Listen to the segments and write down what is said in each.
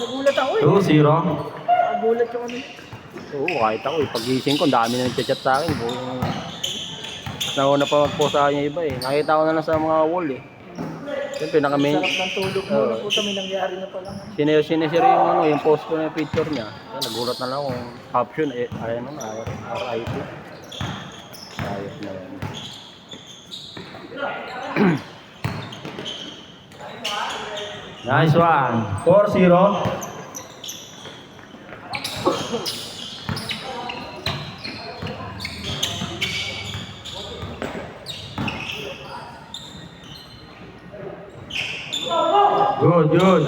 Nagulat ako eh. 2-0. Nagulat yung ano. Oo, kahit ako eh. Pagising ko, ang dami na nagchat sa akin. Nauna pa mag-post sa akin yung iba eh. Nakita ko na lang sa mga wall eh. Siyempre, Sarap ng tulog mo. Puta, may nangyari na pala. sineshare yung ano, yung post ko na picture niya. Kaya nagulat na lang ako. Caption, eh, ayun na, RIP. Ayos na yan. Nice one. 4-0. Good, good.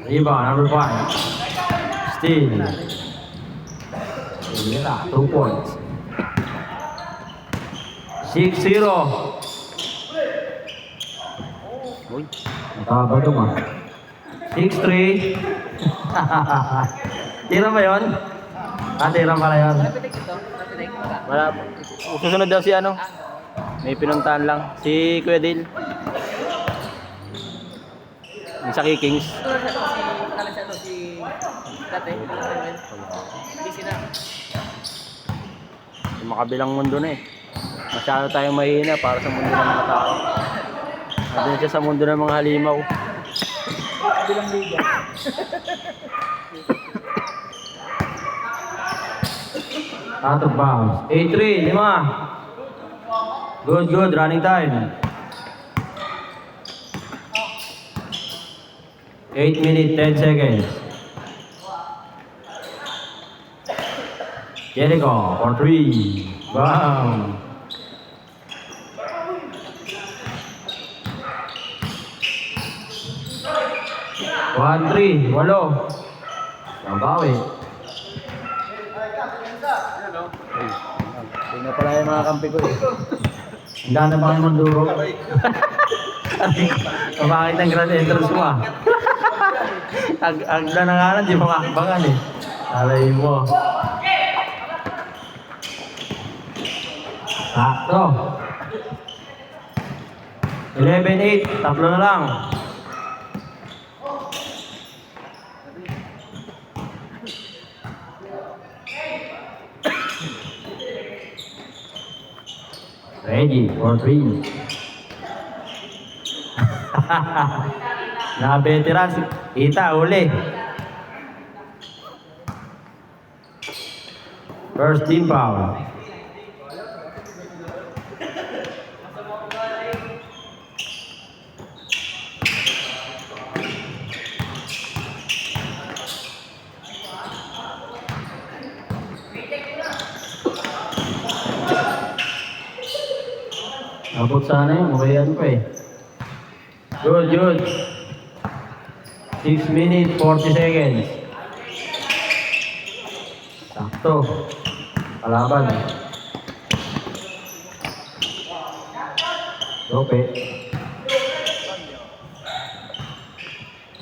Rebound, number 5. Steal. Yeah, 2 points. 6-0. Uy, Mataba ito ma. 6-3. Tira ba yun? Tira pala yun. wala. Susunod daw si ano. May pinuntahan lang. Si Kuya Dale. Yung sa Kikings. Yung makabilang mundo na eh. Masyado tayong mahina para sa mundo ng mga tao. Nandun siya sa mundo ng mga halimaw. Bilang liga. Out of bounds. 8-3, 5. Good, good. Running time. 8 minutes, 10 seconds. Jericho for 3. Wow. One, 3. Walo. Nabawi. Yun na pala yung mga kampi ko eh. Handa na ba kayo manduro? Bakit ang grand entrance mo ah? Agda na nga lang, di makakabangan eh. Alay mo. Sakto. 11-8, tatlo na lang. Ready for 3. Na veteran si Ita uli. First team foul. Abot sana yun, mabayan pa eh. Good, good. 6 minutes, 40 seconds. Sakto. Kalaban. Lope.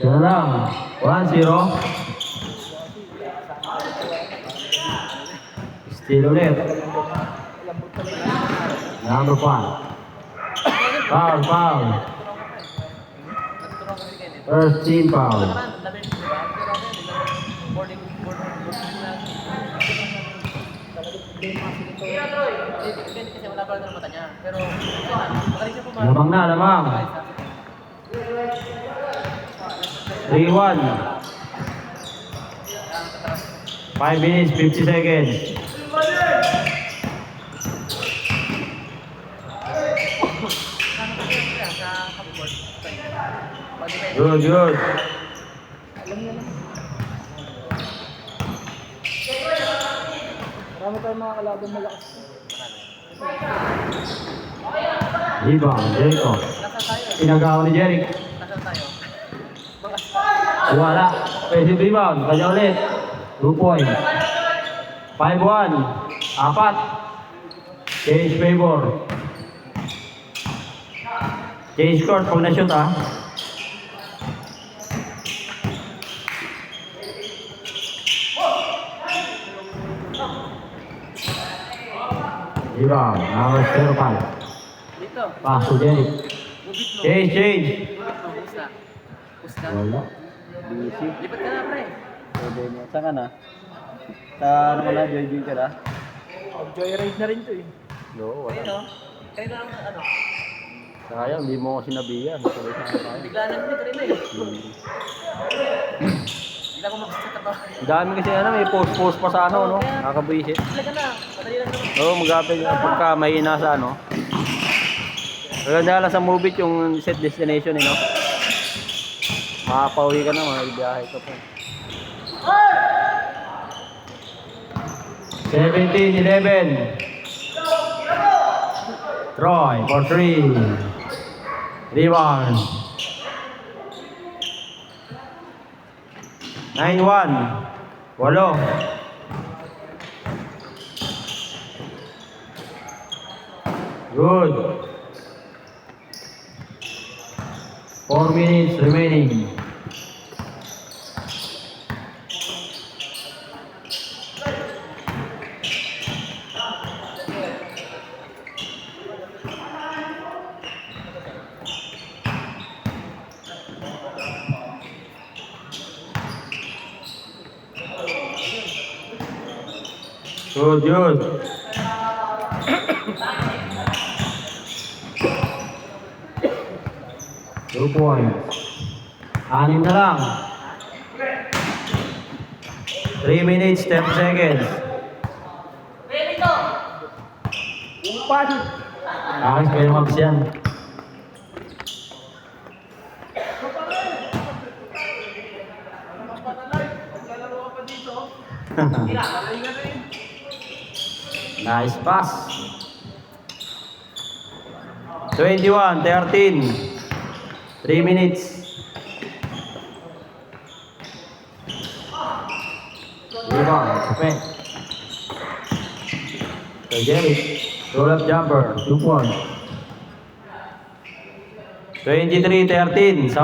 Diyan na lang. 1-0. Still ulit. Number 1. Foul, foul. First team foul. Lamang na, lamang. 3-1. 5 minutes, 50 seconds. Good, good. Marami tayong mga kalaban malakas. Rebound, Jericho. Pinagawa ni Jeric. Wala. Offensive rebound. Kanya ulit. 2 point. 5-1. 4. Change favor. Change court pag na-shoot ah. Rebound. Number 05. Dito. Pass to Jeric. Gubit mo. Change. Pusta. Pusta. Wala. Busy. Lipat ka na, pre. Pwede niya. Saan ka na? Sa ano ka na? Joy ka na? Joyride na rin to eh. Oo, wala. Ayun, oh. Kanina lang ano. Sayang, hindi mo ako sinabihan. Sabay sa akin tayo. Bigla lang din kanina eh. Bigla ko mag-set up ako. Ang dami kasi ano, may post pa sa ano, no? Nakakabuisit. Bigla ka na. Madali lang naman. Oo, mag-apel pagka mahina sa ano. Maganda lang sa Move It yung set destination, no? Makapauwi ka na, biyahe ka pa. 17-11. Troy for 3. Rebound. 9-1. Walo. Good. 4 minutes remaining. Good, good. Two points. 6 na lang. 3 minutes, 10 seconds. Upan! Ayos kayo mabs yan. Nice pass. 21-13. 3 minutes. Rebound. Okay. So Jerry, roll up jumper. 2 points. 23-13. 10.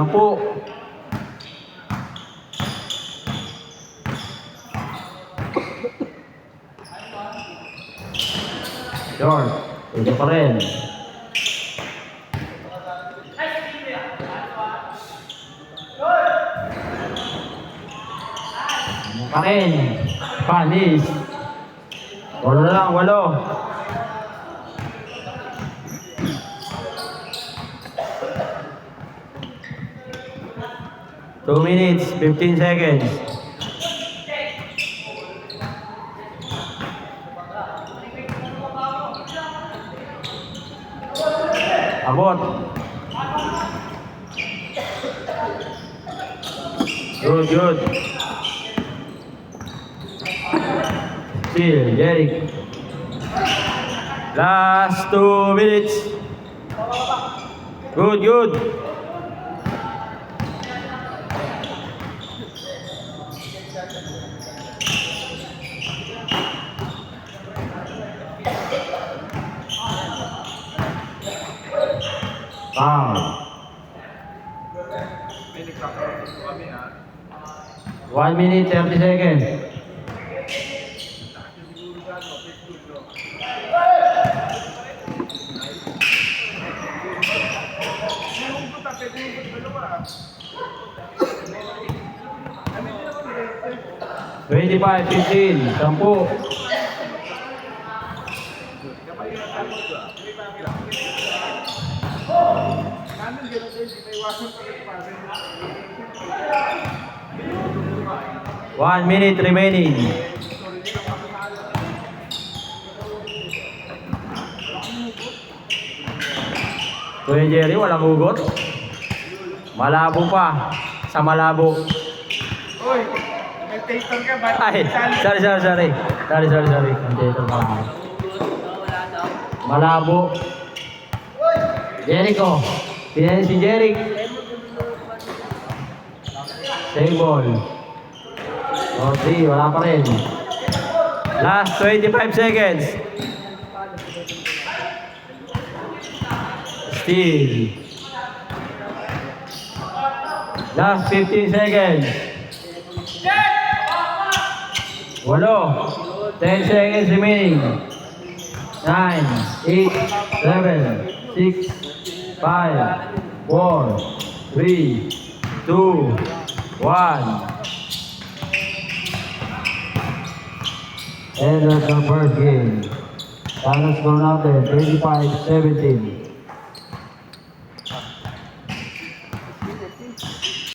Short. Ito pa rin. Ano pa rin. Panis. 8 na lang, 8. Two minutes, 15 seconds. Abot. Good, good. Still, Jeric. Last 2 minutes. Good, good. Foul. 1 minute, 30 seconds. Twenty-five, 15, 10. One minute remaining. Kuya Jerry, walang ugot. Malabo pa. Sa malabo. Uy! Spectator ka ba? Ay, sorry. Spectator pa lang. Malabo. Jericho. Pinili si Jeric. Same ball. O, 3, wala pa rin. Last 25 seconds. Still. Last 15 seconds. 8. 10 seconds remaining. 9, 8, 7, 6, 5, 4, 3, 2, 1. End of the first game. Final score natin, 25-17.